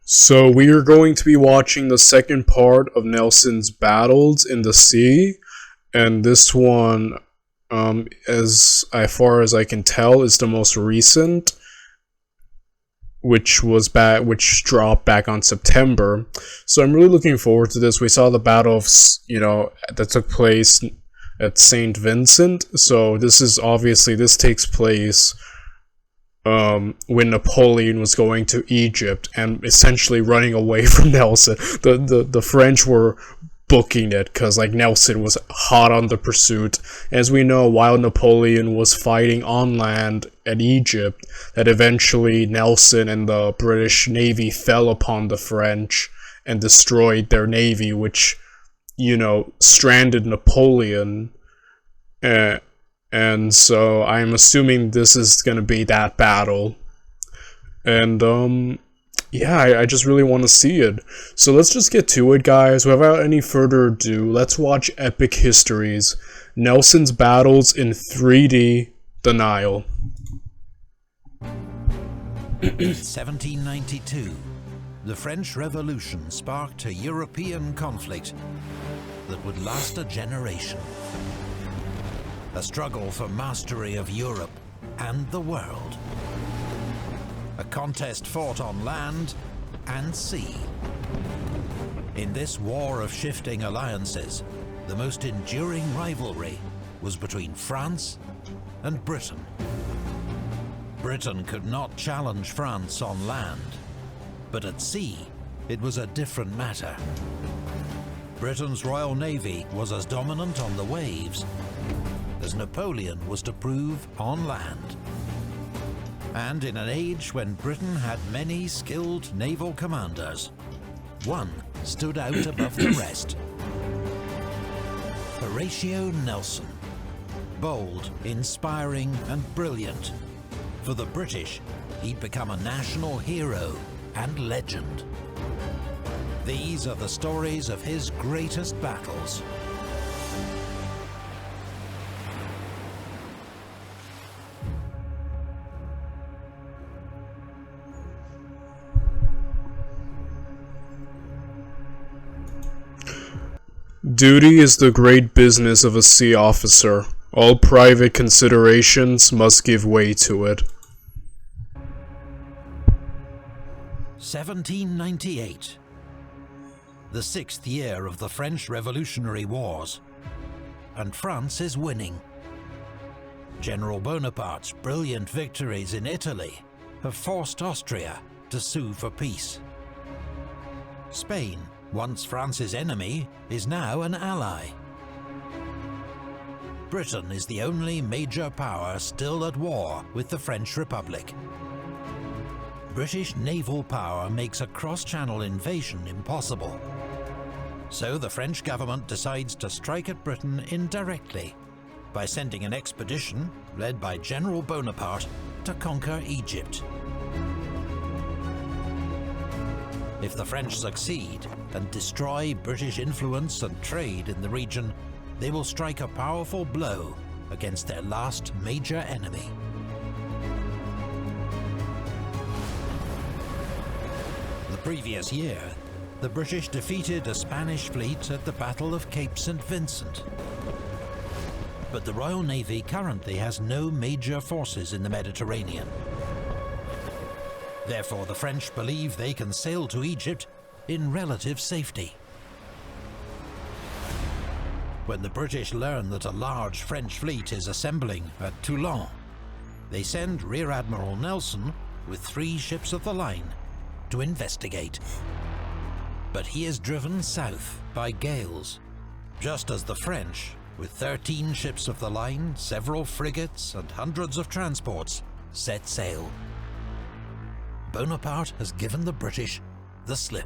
So we are going to be watching the second part of Nelson's battles in the sea, and this one, as far as I can tell, is the most recent, which dropped back on September. So I'm really looking forward to this. We saw the battle of, that took place at Saint Vincent. So this takes place when Napoleon was going to Egypt and essentially running away from Nelson. The French were booking it because Nelson was hot on the pursuit. As we know, while Napoleon was fighting on land at Egypt, that eventually Nelson and the British Navy fell upon the French and destroyed their navy, which stranded Napoleon. And so I'm assuming this is gonna be that battle. And yeah, I just really want to see it. So let's just get to it, guys. Without any further ado, let's watch Epic Histories, Nelson's Battles in 3D, the Nile. 1792, the French Revolution sparked a European conflict that would last a generation. A struggle for mastery of Europe and the world. A contest fought on land and sea. In this war of shifting alliances, the most enduring rivalry was between France and Britain. Britain could not challenge France on land, but at sea, it was a different matter. Britain's Royal Navy was as dominant on the waves as Napoleon was to prove on land. And in an age when Britain had many skilled naval commanders, one stood out above the rest. Horatio Nelson. Bold, inspiring, and brilliant. For the British, he'd become a national hero and legend. These are the stories of his greatest battles. Duty is the great business of a sea officer. All private considerations must give way to it. 1798. The 6th year of the French Revolutionary Wars, and France is winning. General Bonaparte's brilliant victories in Italy have forced Austria to sue for peace. Spain, once France's enemy, is now an ally. Britain is the only major power still at war with the French Republic. British naval power makes a cross-channel invasion impossible. So the French government decides to strike at Britain indirectly by sending an expedition led by General Bonaparte to conquer Egypt. If the French succeed and destroy British influence and trade in the region, they will strike a powerful blow against their last major enemy. The previous year, the British defeated a Spanish fleet at the Battle of Cape St. Vincent. But the Royal Navy currently has no major forces in the Mediterranean. Therefore, the French believe they can sail to Egypt in relative safety. When the British learn that a large French fleet is assembling at Toulon, they send Rear Admiral Nelson with 3 ships of the line to investigate. But he is driven south by gales, just as the French, with 13 ships of the line, several frigates, and hundreds of transports, set sail. Bonaparte has given the British the slip.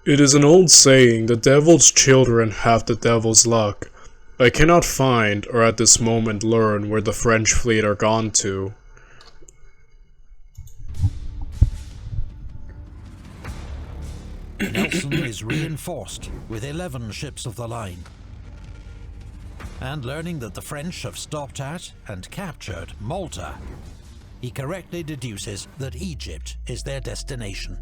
It is an old saying, the devil's children have the devil's luck. I cannot find, or at this moment learn, where the French fleet are gone to. Nelson is reinforced with 11 ships of the line. And learning that the French have stopped at and captured Malta, he correctly deduces that Egypt is their destination.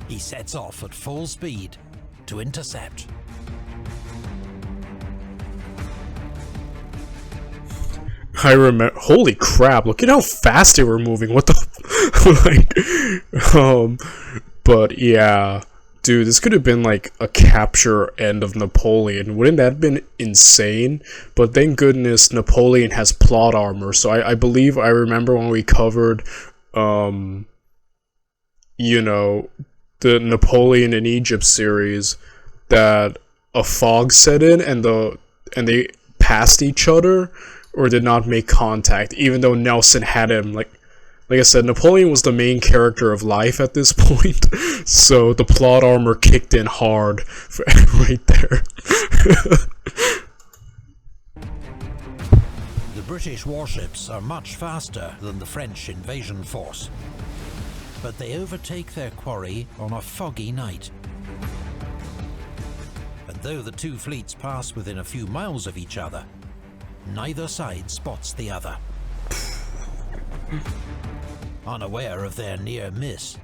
He sets off at full speed to intercept. I remember. Holy crap! Look at how fast they were moving. What the? But yeah, dude, this could have been like a capture end of Napoleon. Wouldn't that have been insane? But thank goodness Napoleon has plot armor. So I believe I remember when we covered, you know, the Napoleon in Egypt series, that a fog set in and they passed each other or did not make contact, even though Nelson had him. Like I said, Napoleon was the main character of life at this point, so the plot armor kicked in hard right there. The British warships are much faster than the French invasion force, but they overtake their quarry on a foggy night. And though the two fleets pass within a few miles of each other, neither side spots the other. Unaware of their near miss,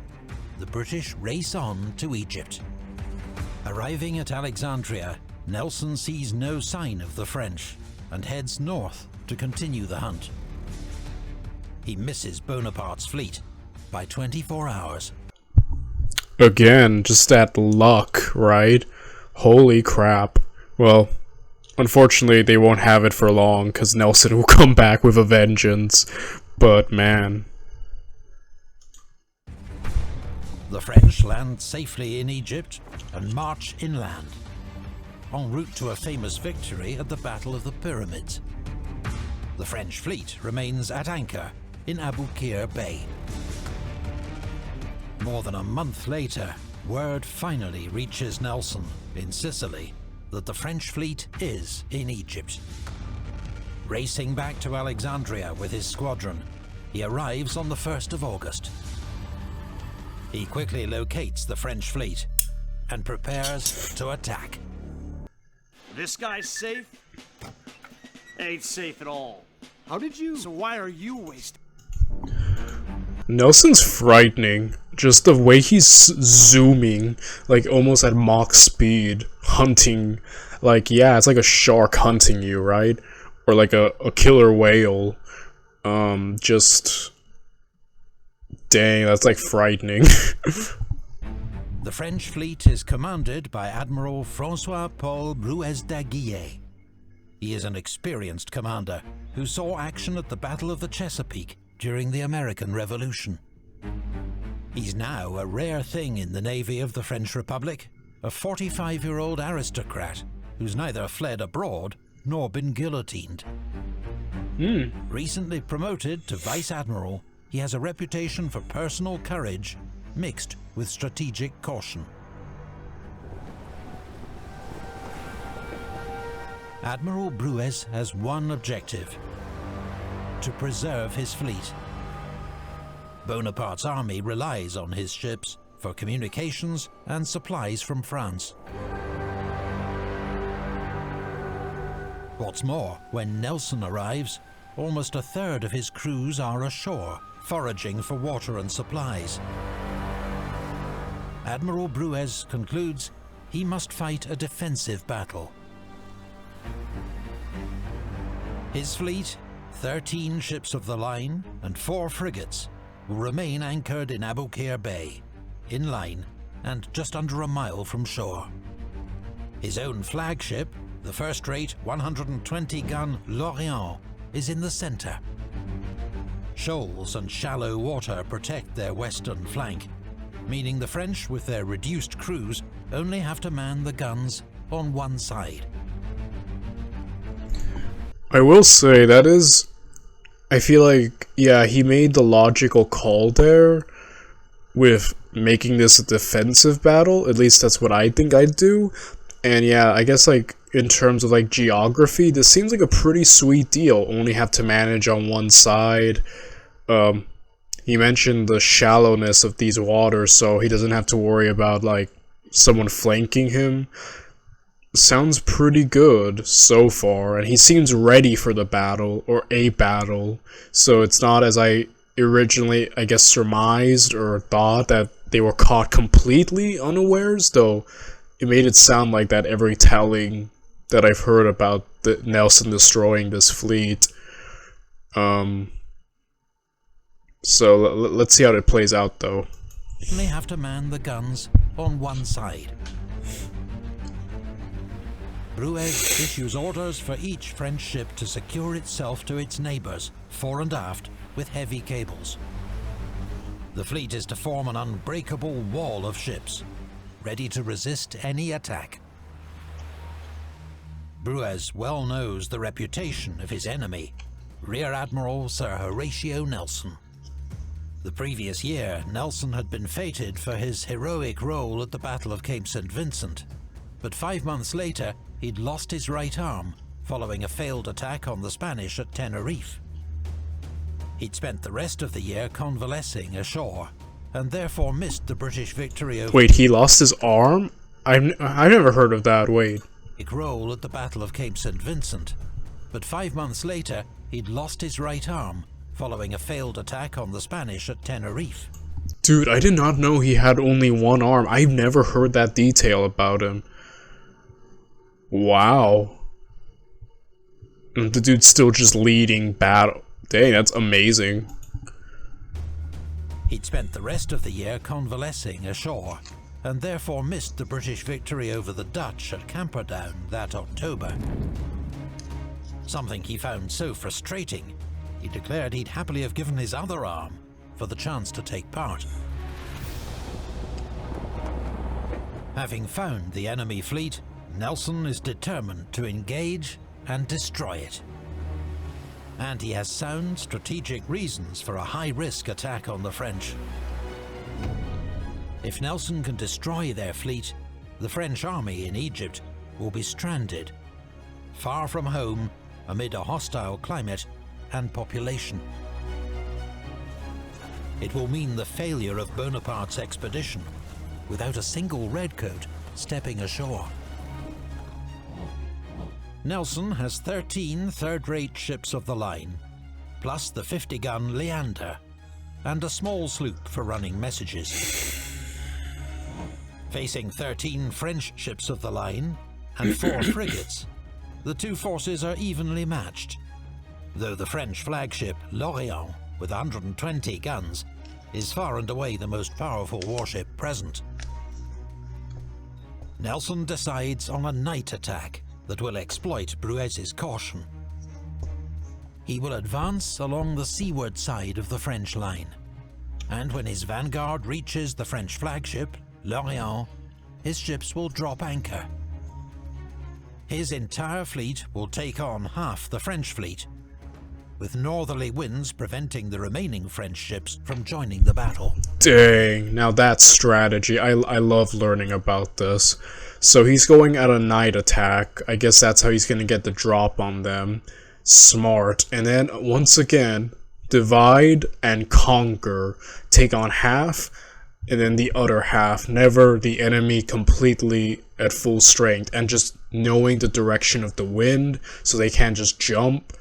the British race on to Egypt. Arriving at Alexandria, Nelson sees no sign of the French and heads north to continue the hunt. He misses Bonaparte's fleet by 24 hours. Again, just that luck, right? Holy crap. Well, unfortunately they won't have it for long, because Nelson will come back with a vengeance. But man. The French land safely in Egypt and march inland, en route to a famous victory at the Battle of the Pyramids. The French fleet remains at anchor in Abu Qir Bay. More than a month later, word finally reaches Nelson in Sicily that the French fleet is in Egypt. Racing back to Alexandria with his squadron, he arrives on the 1st of August. He quickly locates the French fleet and prepares to attack. This guy's safe? Ain't safe at all. How did you? So why are you wasting? Nelson's frightening. Just the way he's zooming, like almost at Mach speed, hunting. Like, yeah, it's like a shark hunting you, right? Or like a killer whale. Just... Dang, that's like frightening. The French fleet is commanded by Admiral François-Paul Bruez d'Aguillet. He is an experienced commander who saw action at the Battle of the Chesapeake during the American Revolution. He's now a rare thing in the Navy of the French Republic, a 45-year-old aristocrat who's neither fled abroad nor been guillotined. Recently promoted to Vice Admiral, he has a reputation for personal courage mixed with strategic caution. Admiral Bruez has one objective: to preserve his fleet. Bonaparte's army relies on his ships for communications and supplies from France. What's more, when Nelson arrives, almost a third of his crews are ashore, foraging for water and supplies. Admiral Bruez concludes he must fight a defensive battle. His fleet, 13 ships of the line and 4 frigates, will remain anchored in Abu Qir Bay, inline and just under a mile from shore. His own flagship, the first-rate 120-gun L'Orient, is in the center. Shoals and shallow water protect their western flank, meaning the French, with their reduced crews, only have to man the guns on one side. I will say, that is... I feel like, yeah, he made the logical call there with making this a defensive battle. At least that's what I think I'd do. And yeah, I guess like in terms of like geography, this seems like a pretty sweet deal. Only have to manage on one side. he mentioned the shallowness of these waters, so he doesn't have to worry about like someone flanking him. Sounds pretty good so far, and he seems ready for the battle, or a battle, so it's not as I originally, I guess, surmised or thought that they were caught completely unawares, though it made it sound like that every telling that I've heard about Nelson destroying this fleet. So let's see how it plays out, though. They have to man the guns on one side. Bruez issues orders for each French ship to secure itself to its neighbours, fore and aft, with heavy cables. The fleet is to form an unbreakable wall of ships, ready to resist any attack. Bruez well knows the reputation of his enemy, Rear Admiral Sir Horatio Nelson. The previous year, Nelson had been feted for his heroic role at the Battle of Cape St. Vincent, but 5 months later, he'd lost his right arm following a failed attack on the Spanish at Tenerife. He'd spent the rest of the year convalescing ashore, and therefore missed the British victory over— Wait, he lost his arm? I never heard of that, wait. role at the Battle of Cape St. Vincent, but 5 months later, he'd lost his right arm following a failed attack on the Spanish at Tenerife. Dude, I did not know he had only one arm. I've never heard that detail about him. Wow. And the dude's still just leading battle. Dang, that's amazing. He'd spent the rest of the year convalescing ashore, and therefore missed the British victory over the Dutch at Camperdown that October. Something he found so frustrating, he declared he'd happily have given his other arm for the chance to take part. Having found the enemy fleet, Nelson is determined to engage and destroy it. And he has sound strategic reasons for a high-risk attack on the French. If Nelson can destroy their fleet, the French army in Egypt will be stranded, far from home, amid a hostile climate and population. It will mean the failure of Bonaparte's expedition, without a single redcoat stepping ashore. Nelson has 13 third-rate ships of the line, plus the 50-gun Leander, and a small sloop for running messages. Facing 13 French ships of the line and 4 frigates, the two forces are evenly matched, though the French flagship L'Orient, with 120 guns, is far and away the most powerful warship present. Nelson decides on a night attack that will exploit Bruez's caution. He will advance along the seaward side of the French line, and when his vanguard reaches the French flagship, L'Orient, his ships will drop anchor. His entire fleet will take on half the French fleet, with northerly winds preventing the remaining French ships from joining the battle. Dang, now that's strategy. I love learning about this. So he's going at a night attack. I guess that's how he's going to get the drop on them. Smart. And then, once again, divide and conquer. Take on half, and then the other half. Never the enemy completely at full strength. And just knowing the direction of the wind, so they can't just jump.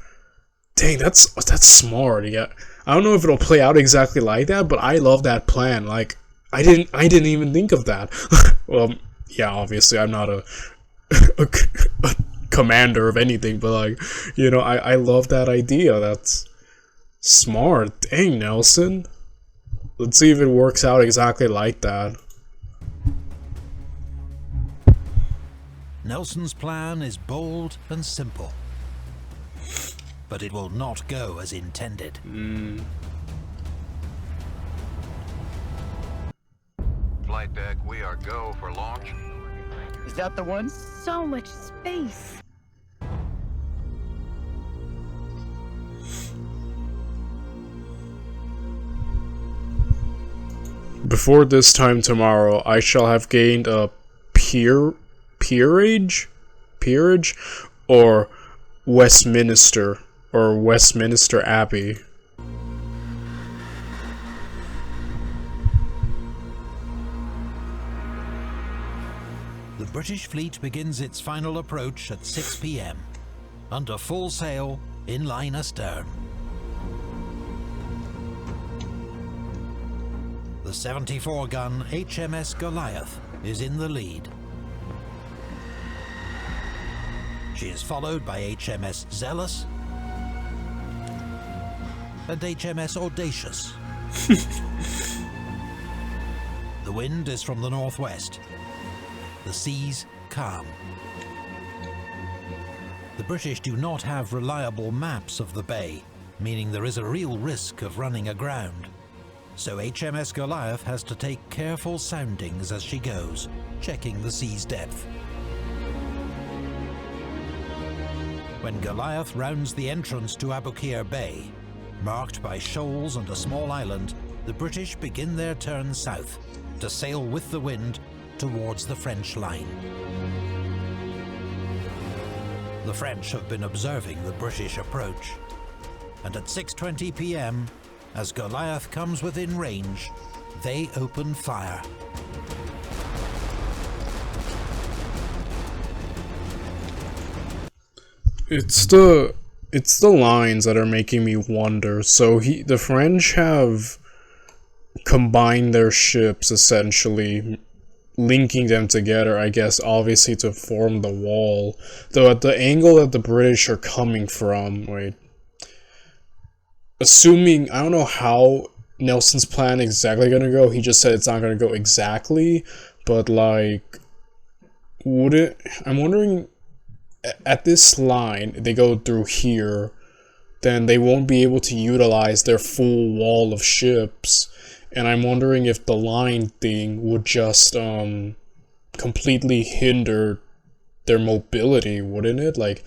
Dang, that's smart. Yeah, I don't know if it'll play out exactly like that, but I love that plan. Like, I didn't even think of that. Well, yeah, obviously I'm not a commander of anything, but like, you know, I love that idea. That's smart. Dang, Nelson. Let's see if it works out exactly like that. Nelson's plan is bold and simple, but it will not go as intended. Flight deck, we are go for launch. Is that the one? So much space. Before this time tomorrow, I shall have gained a peerage, or Westminster Abbey. British fleet begins its final approach at 6 p.m, under full sail, in line astern. The 74-gun HMS Goliath is in the lead. She is followed by HMS Zealous and HMS Audacious. The wind is from the northwest. The seas calm. The British do not have reliable maps of the bay, meaning there is a real risk of running aground. So HMS Goliath has to take careful soundings as she goes, checking the sea's depth. When Goliath rounds the entrance to Aboukir Bay, marked by shoals and a small island, the British begin their turn south to sail with the wind towards the French line. The French have been observing the British approach, and at 6:20 p.m, as Goliath comes within range, they open fire. It's the lines that are making me wonder. So the French have combined their ships, essentially linking them together, I guess, obviously to form the wall. Though at the angle that the British are coming from, wait, assuming, I don't know how Nelson's plan exactly gonna go. He just said it's not gonna go exactly, but like, would it? I'm wondering, at this line, they go through here, then they won't be able to utilize their full wall of ships. And I'm wondering if the line thing would just completely hinder their mobility, wouldn't it? Like,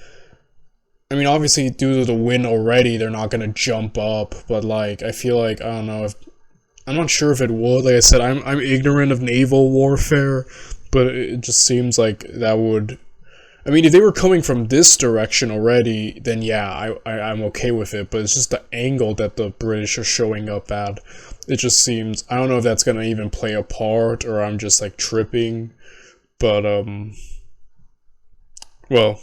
I mean, obviously due to the wind already, they're not gonna jump up. But like, I feel like, I don't know, if I'm not sure if it would. Like I said, I'm ignorant of naval warfare, but it just seems like that would. I mean, if they were coming from this direction already, then yeah, I'm okay with it. But it's just the angle that the British are showing up at. It just seems, I don't know if that's gonna even play a part, or I'm just like tripping. But well,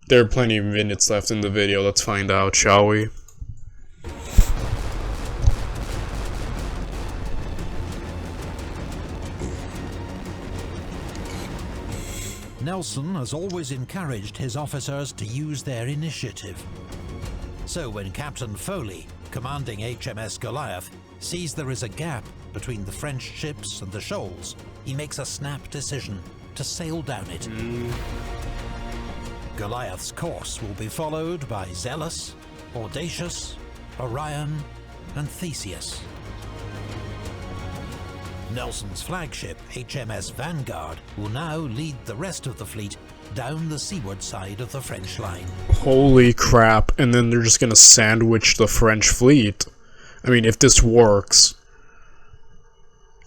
there are plenty of minutes left in the video. Let's find out, shall we? Nelson has always encouraged his officers to use their initiative. So when Captain Foley, commanding HMS Goliath, sees there is a gap between the French ships and the shoals, he makes a snap decision to sail down it. Goliath's course will be followed by Zealous, Audacious, Orion, and Theseus. Nelson's flagship, HMS Vanguard, will now lead the rest of the fleet down the seaward side of the French line. Holy crap, and then they're just gonna sandwich the French fleet. I mean, if this works.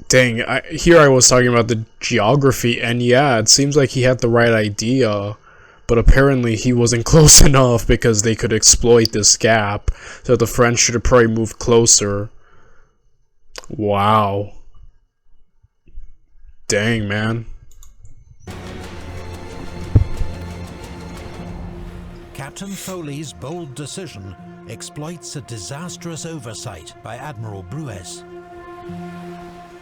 Dang, here I was talking about the geography, and yeah, it seems like he had the right idea, but apparently he wasn't close enough because they could exploit this gap, so the French should have probably moved closer. Wow. Dang, man. Captain Foley's bold decision exploits a disastrous oversight by Admiral Bruez.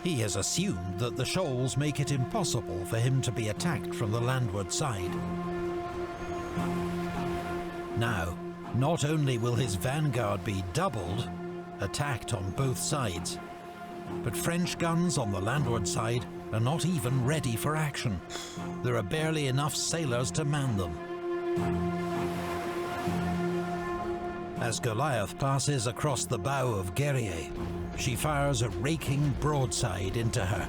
He has assumed that the shoals make it impossible for him to be attacked from the landward side. Now, not only will his vanguard be doubled, attacked on both sides, but French guns on the landward side are not even ready for action. There are barely enough sailors to man them. As Goliath passes across the bow of Guerrier, she fires a raking broadside into her,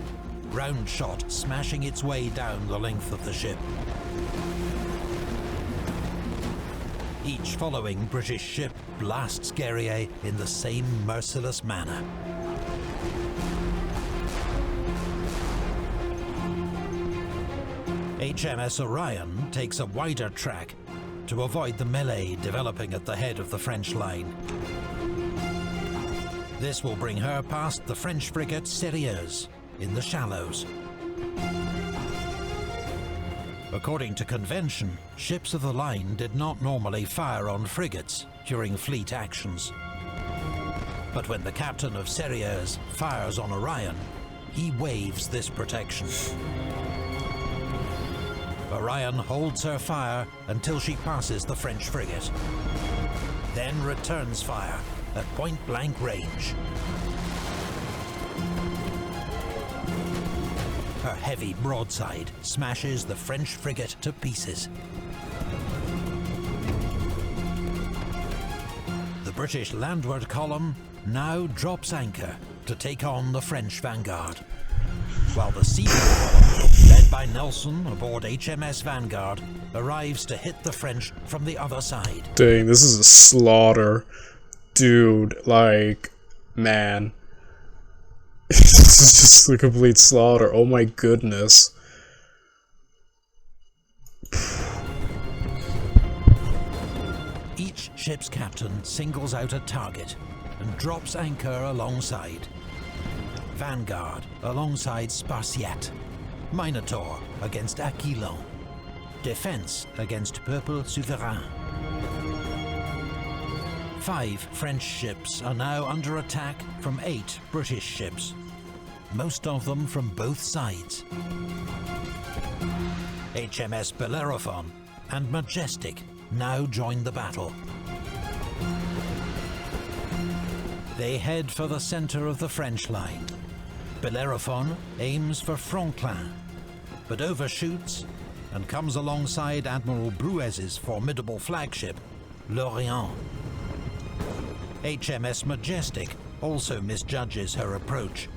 round shot smashing its way down the length of the ship. Each following British ship blasts Guerrier in the same merciless manner. HMS Orion takes a wider track to avoid the melee developing at the head of the French line. This will bring her past the French frigate Sérieuse in the shallows. According to convention, ships of the line did not normally fire on frigates during fleet actions. But when the captain of Serrières fires on Orion, he waives this protection. Orion holds her fire until she passes the French frigate, then returns fire at point-blank range. Her heavy broadside smashes the French frigate to pieces. The British landward column now drops anchor to take on the French vanguard, while the seaward column, led by Nelson aboard HMS Vanguard, arrives to hit the French from the other side. Dang, this is a slaughter. Dude, like, man. This is just a complete slaughter. Oh my goodness. Each ship's captain singles out a target and drops anchor alongside. Vanguard alongside Spartiate, Minotaur against Aquilon, Defense against Peuple Souverain. 5 French ships are now under attack from 8 British ships, most of them from both sides. HMS Bellerophon and Majestic now join the battle. They head for the center of the French line. Bellerophon aims for Franklin, but overshoots and comes alongside Admiral Bruez's formidable flagship, L'Orient. HMS Majestic also misjudges her approach,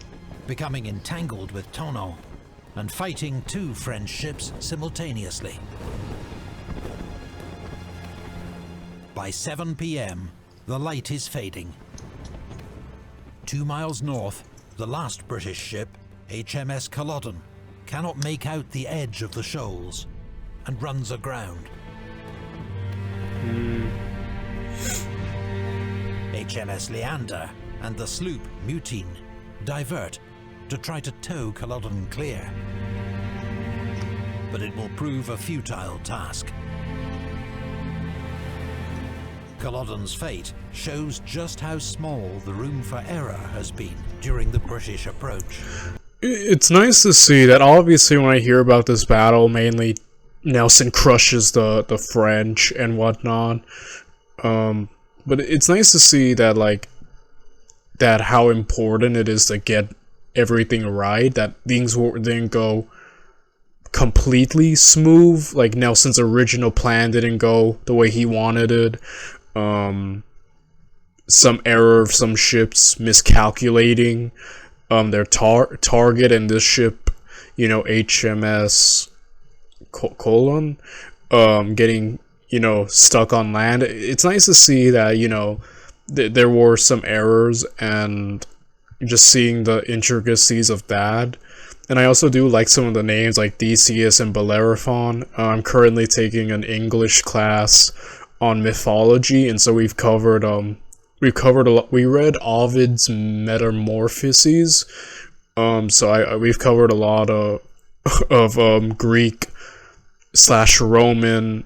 becoming entangled with Tonon and fighting 2 French ships simultaneously. By 7 p.m., the light is fading. 2 miles north, the last British ship, HMS Culloden, cannot make out the edge of the shoals and runs aground. HMS Leander and the sloop Mutine divert to try to tow Culloden clear. But it will prove a futile task. Culloden's fate shows just how small the room for error has been during the British approach. It's nice to see that. Obviously, when I hear about this battle, mainly Nelson crushes the French and whatnot. But it's nice to see that, like, that how important it is to get everything right, that things didn't go completely smooth, like Nelson's original plan didn't go the way he wanted it. Some error of some ships miscalculating their target, and this ship, you know, HMS Colon, getting, you know, stuck on land. It's nice to see that, you know, there were some errors, and just seeing the intricacies of that. And I also do like some of the names, like Theseus and Bellerophon. I'm currently taking an English class on mythology, and so we read Ovid's Metamorphoses. We've covered a lot of Greek / Roman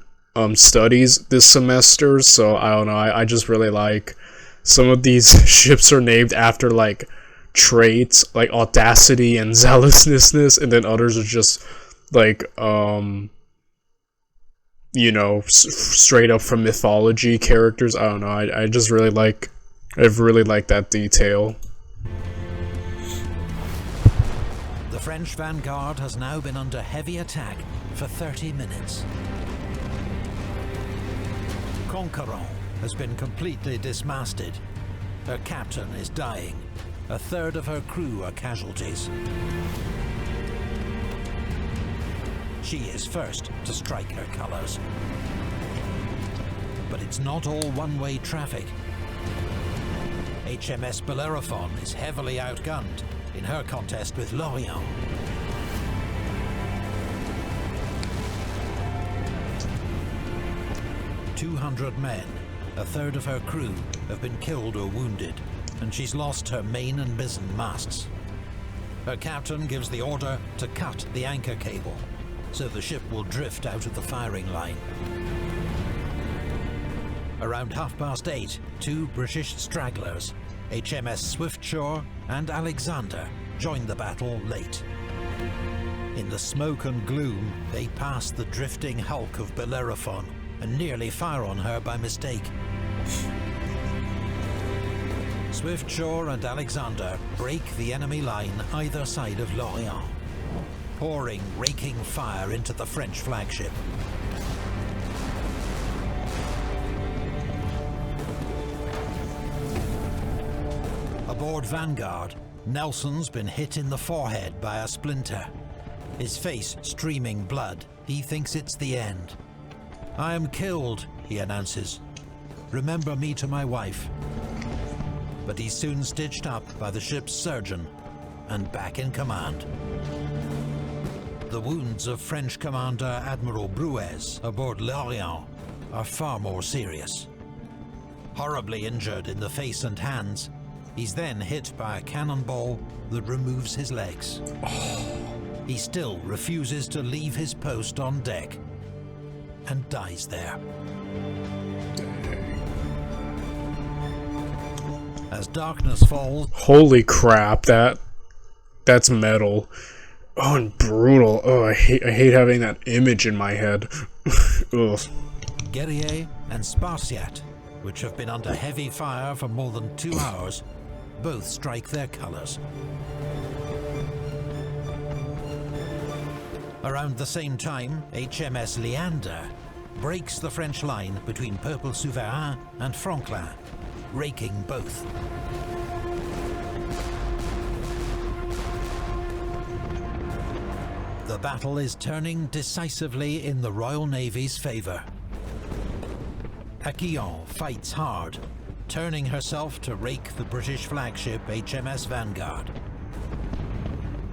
studies this semester. So I don't know, I just really like some of these ships are named after like traits like audacity and zealousness, and then others are just like you know, straight up from mythology characters. I don't know, I've really liked that detail. The French vanguard has now been under heavy attack for 30 minutes. Conquerant has been completely dismasted. Her captain is dying. A third of her crew are casualties. She is first to strike her colors. But it's not all one-way traffic. HMS Bellerophon is heavily outgunned in her contest with L'Orient. "200 men, a third of her crew, have been killed or wounded, and she's lost her main and mizzen masts. Her captain gives the order to cut the anchor cable, so the ship will drift out of the firing line. Around 8:30, two British stragglers, HMS Swiftshore and Alexander, join the battle late. In the smoke and gloom, they pass the drifting hulk of Bellerophon and nearly fire on her by mistake. Swiftshore and Alexander break the enemy line either side of Lorient, pouring raking fire into the French flagship. Aboard Vanguard, Nelson's been hit in the forehead by a splinter. His face streaming blood, he thinks it's the end. "I am killed," he announces. "Remember me to my wife." But he's soon stitched up by the ship's surgeon and back in command. The wounds of French Commander Admiral Bruez aboard Lorient are far more serious. Horribly injured in the face and hands, he's then hit by a cannonball that removes his legs. He still refuses to leave his post on deck and dies there. As darkness falls... Holy crap, that's metal. Oh, and brutal. Oh, I hate having that image in my head. Ugh. Guerrier and Spartiate, which have been under heavy fire for more than 2 hours, both strike their colours. Around the same time, HMS Leander breaks the French line between Peuple Souverain and Franklin, raking both. The battle is turning decisively in the Royal Navy's favour. Aquillon fights hard, turning herself to rake the British flagship HMS Vanguard.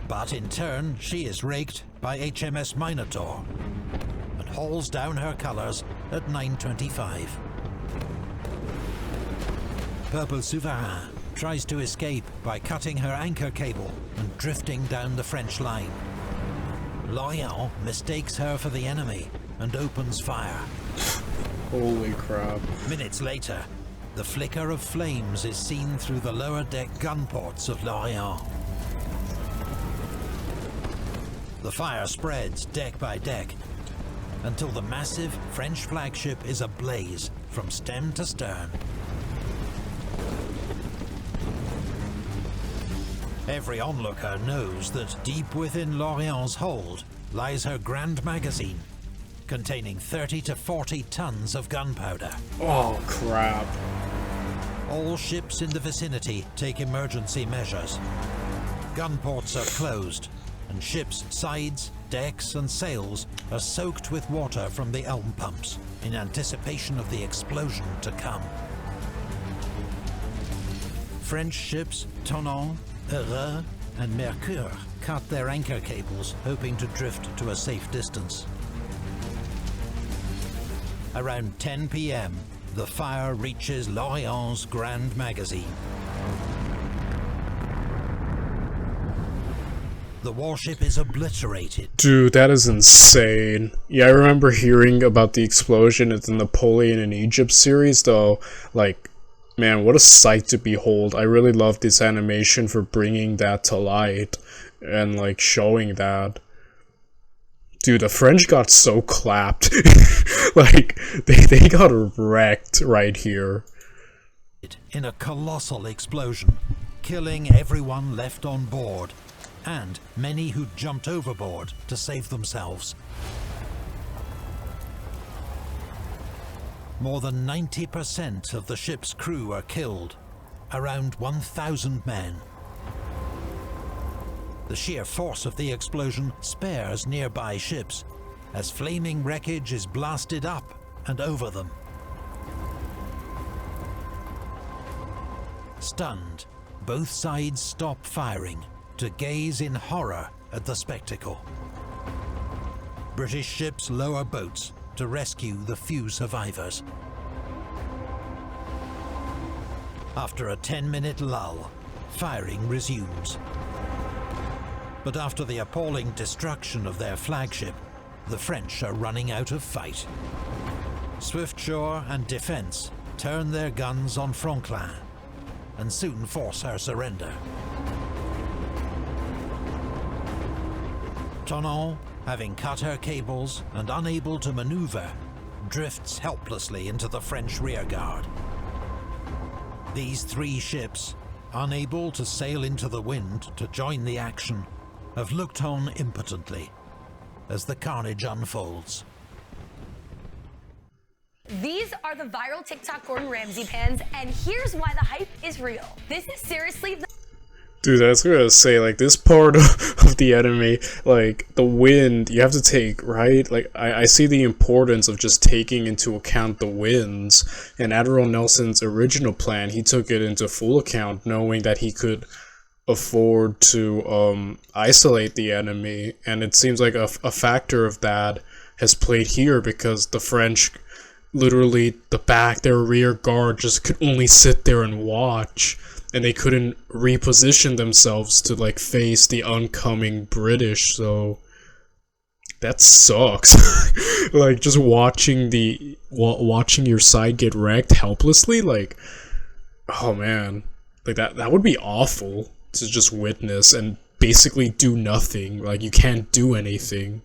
But in turn, she is raked by HMS Minotaur and hauls down her colours at 9:25. Peuple Souverain tries to escape by cutting her anchor cable and drifting down the French line. Lorient mistakes her for the enemy and opens fire. Holy crap. Minutes later, the flicker of flames is seen through the lower deck gun ports of Lorient. The fire spreads deck by deck until the massive French flagship is ablaze from stem to stern. Every onlooker knows that deep within Lorient's hold lies her grand magazine, containing 30 to 40 tons of gunpowder. Oh, crap. All ships in the vicinity take emergency measures. Gun ports are closed, and ships' sides, decks and sails are soaked with water from the elm pumps in anticipation of the explosion to come. French ships Tonnant, Heureux and Mercure cut their anchor cables, hoping to drift to a safe distance. Around 10 p.m, the fire reaches Lorient's grand magazine. The warship is obliterated. Dude, that is insane. Yeah, I remember hearing about the explosion in the Napoleon in Egypt series, though. Like, man, what a sight to behold. I really love this animation for bringing that to light and, like, showing that. Dude, the French got so clapped. Like, they got wrecked right here. In a colossal explosion, killing everyone left on board, and many who jumped overboard to save themselves. More than 90% of the ship's crew are killed, around 1,000 men. The sheer force of the explosion spares nearby ships, as flaming wreckage is blasted up and over them. Stunned, both sides stop firing to gaze in horror at the spectacle. British ships lower boats to rescue the few survivors. After a 10-minute lull, firing resumes. But after the appalling destruction of their flagship, the French are running out of fight. Swiftsure and Defence turn their guns on Franklin and soon force her surrender. Tonon, having cut her cables and unable to maneuver, drifts helplessly into the French rearguard. These 3 ships, unable to sail into the wind to join the action, have looked on impotently as the carnage unfolds. These are the viral TikTok Gordon Ramsay pans, and here's why the hype is real. This is seriously the— Dude, I was gonna say, like, this part of the enemy, like, the wind, you have to take, right? Like, I see the importance of just taking into account the winds. And Admiral Nelson's original plan, he took it into full account, knowing that he could afford to isolate the enemy. And it seems like a factor of that has played here, because the French, literally, their rear guard just could only sit there and watch. And they couldn't reposition themselves to, like, face the oncoming British, so that sucks. Like, just watching your side get wrecked helplessly, like, oh man, like, that would be awful to just witness and basically do nothing. Like, you can't do anything.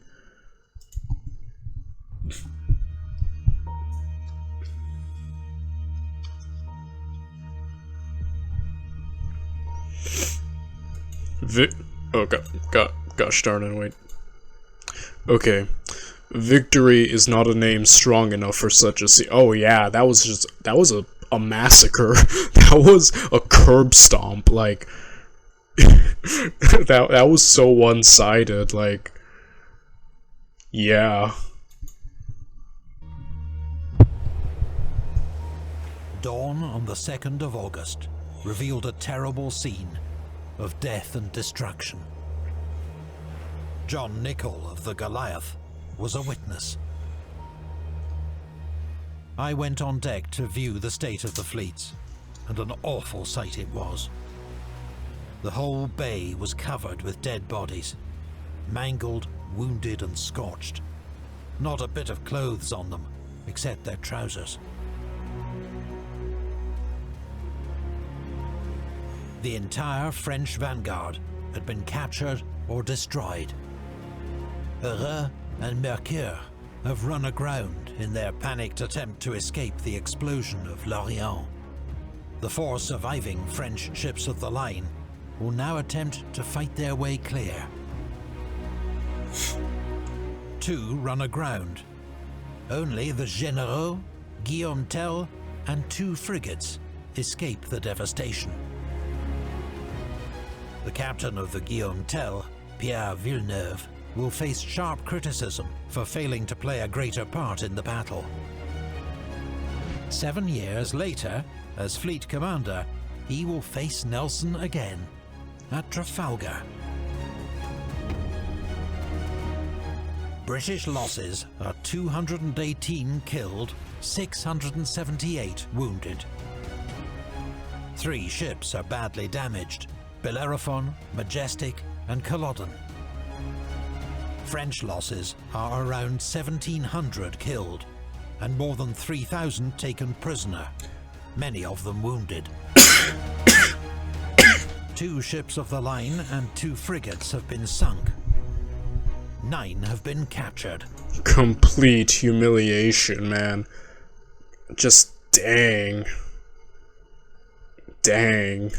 Gosh darn it, wait. Okay. Victory is not a name strong enough for such a scene. Oh yeah, that was a massacre. That was a curb stomp, like, that was so one-sided, like, yeah. Dawn on the 2nd of August revealed a terrible scene of death and destruction. John Nichol of the Goliath was a witness. I went on deck to view the state of the fleets, and an awful sight it was. The whole bay was covered with dead bodies, mangled, wounded and scorched. Not a bit of clothes on them, except their trousers. The entire French vanguard had been captured or destroyed. Heureux and Mercure have run aground in their panicked attempt to escape the explosion of L'Orient. The 4 surviving French ships of the line will now attempt to fight their way clear. 2 run aground. Only the Généraux, Guillaume Tell, and 2 frigates escape the devastation. The captain of the Guillaume Tell, Pierre Villeneuve, will face sharp criticism for failing to play a greater part in the battle. 7 years later, as fleet commander, he will face Nelson again at Trafalgar. British losses are 218 killed, 678 wounded. 3 ships are badly damaged: Bellerophon, Majestic, and Culloden. French losses are around 1,700 killed, and more than 3,000 taken prisoner, many of them wounded. 2 ships of the line and 2 frigates have been sunk. 9 have been captured. Complete humiliation, man. Just dang. Dang.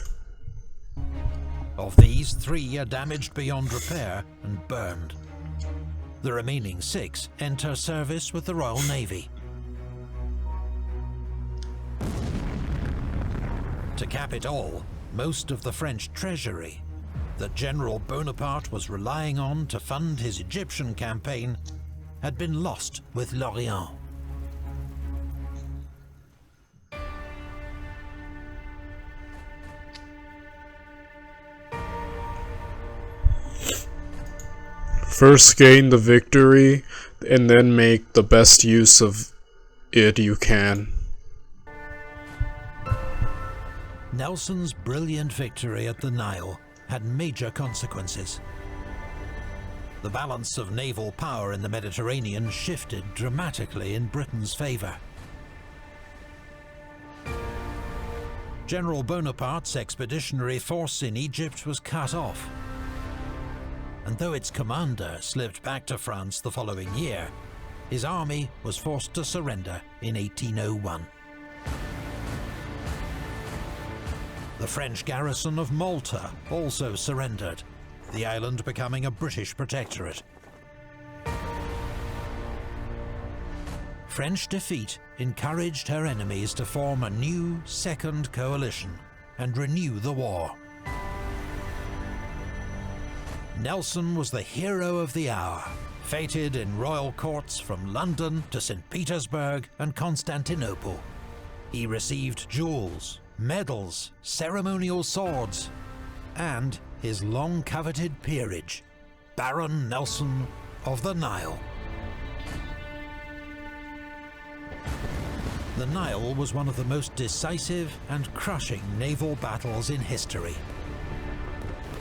Of these, 3 are damaged beyond repair and burned. The remaining 6 enter service with the Royal Navy. To cap it all, most of the French treasury that General Bonaparte was relying on to fund his Egyptian campaign had been lost with L'Orient. First gain the victory, and then make the best use of it you can. Nelson's brilliant victory at the Nile had major consequences. the balance of naval power in the Mediterranean shifted dramatically in Britain's favour. General Bonaparte's expeditionary force in Egypt was cut off, and though its commander slipped back to France the following year, his army was forced to surrender in 1801. The French garrison of Malta also surrendered, the island becoming a British protectorate. French defeat encouraged her enemies to form a new second coalition and renew the war. Nelson was the hero of the hour, feted in royal courts from London to St. Petersburg and Constantinople. He received jewels, medals, ceremonial swords, and his long-coveted peerage, Baron Nelson of the Nile. The Nile was one of the most decisive and crushing naval battles in history.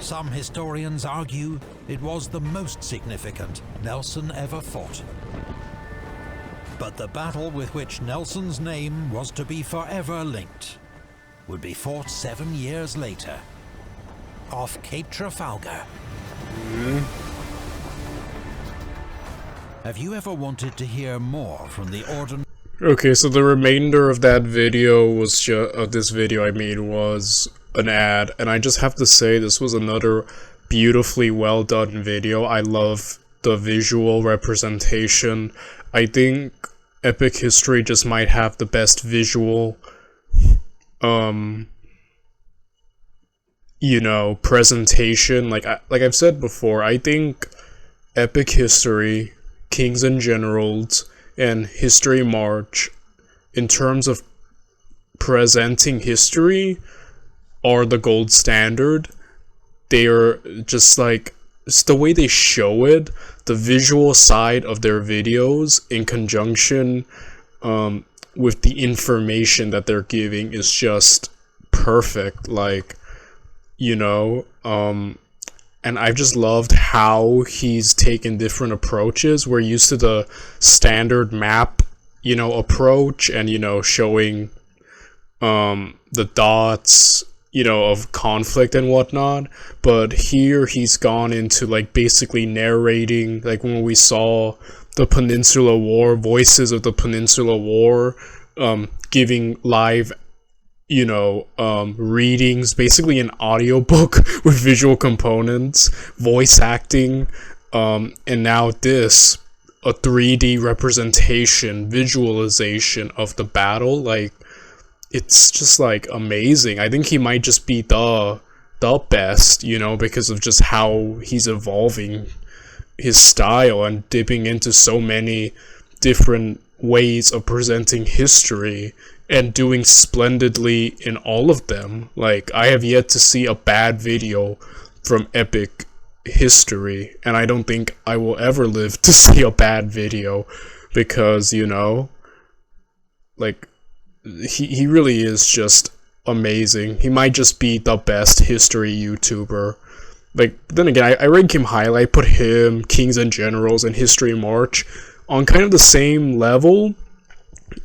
Some historians argue it was the most significant Nelson ever fought. But the battle with which Nelson's name was to be forever linked would be fought 7 years later, off Cape Trafalgar. Have you ever wanted to hear more from the ordinary? Okay, so the remainder of that video was this video I made was an ad, and I just have to say this was another beautifully well done video. I love the visual representation. I think Epic History just might have the best visual you know, presentation. Like I've said before, I think Epic History, Kings and Generals, and History March, in terms of presenting history, are the gold standard. They are just like, it's the way they show it, the visual side of their videos in conjunction with the information that they're giving is just perfect. Like, you know, and I've just loved how he's taken different approaches. We're used to the standard map, you know, approach, and, you know, showing the dots, you know, of conflict and whatnot. But here he's gone into, like, basically narrating, like when we saw the Peninsula War, voices of the Peninsula War, giving live, you know, readings, basically an audiobook with visual components, voice acting, and now this, a 3D representation, visualization of the battle. Like, it's just like amazing. I think he might just be the best, you know, because of just how he's evolving his style and dipping into so many different ways of presenting history and doing splendidly in all of them. Like, I have yet to see a bad video from Epic History, and I don't think I will ever live to see a bad video, because, you know, like, he really is just amazing. He might just be the best history YouTuber. Like, then again, I rank him highly. I put him, Kings and Generals, and History March on kind of the same level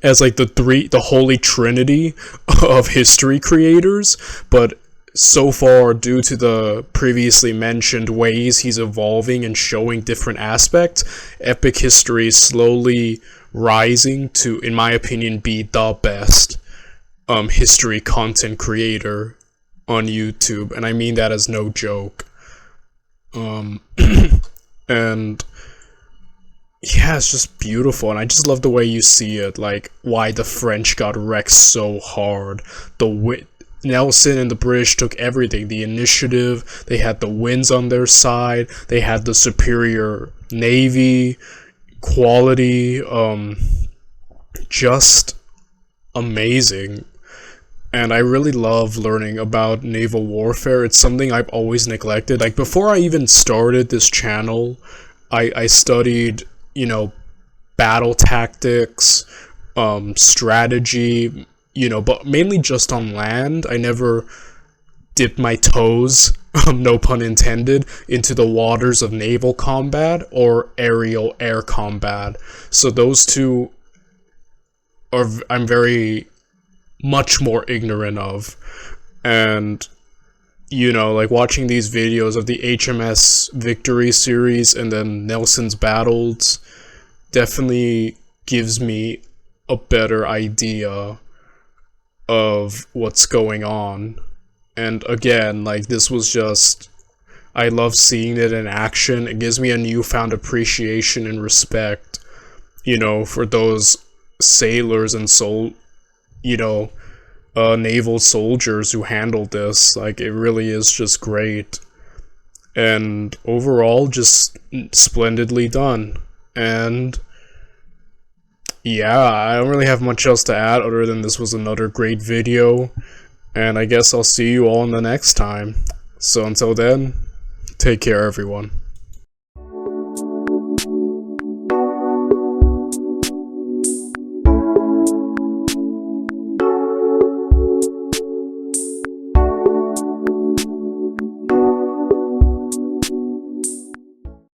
as, like, the holy trinity of history creators. But so far, due to the previously mentioned ways he's evolving and showing different aspects, Epic History is slowly rising to, in my opinion, be the best history content creator on YouTube, and I mean that as no joke. And yeah, it's just beautiful, and I just love the way you see it, like, why the French got wrecked so hard. Nelson and the British took everything, the initiative, they had the winds on their side, they had the superior navy, quality, just amazing. And I really love learning about naval warfare. It's something I've always neglected. Like, before I even started this channel, I studied, you know, battle tactics, strategy, you know, but mainly just on land. I never dip my toes, no pun intended, into the waters of naval combat or aerial air combat. So those two are I'm very much more ignorant of. And you know, like watching these videos of the HMS Victory series and then Nelson's battles definitely gives me a better idea of what's going on. And again, like, this was just, I love seeing it in action. It gives me a newfound appreciation and respect, you know, for those sailors and naval soldiers who handled this. Like, it really is just great. And overall, just splendidly done. And yeah, I don't really have much else to add other than this was another great video. And I guess I'll see you all in the next time. So until then, take care everyone.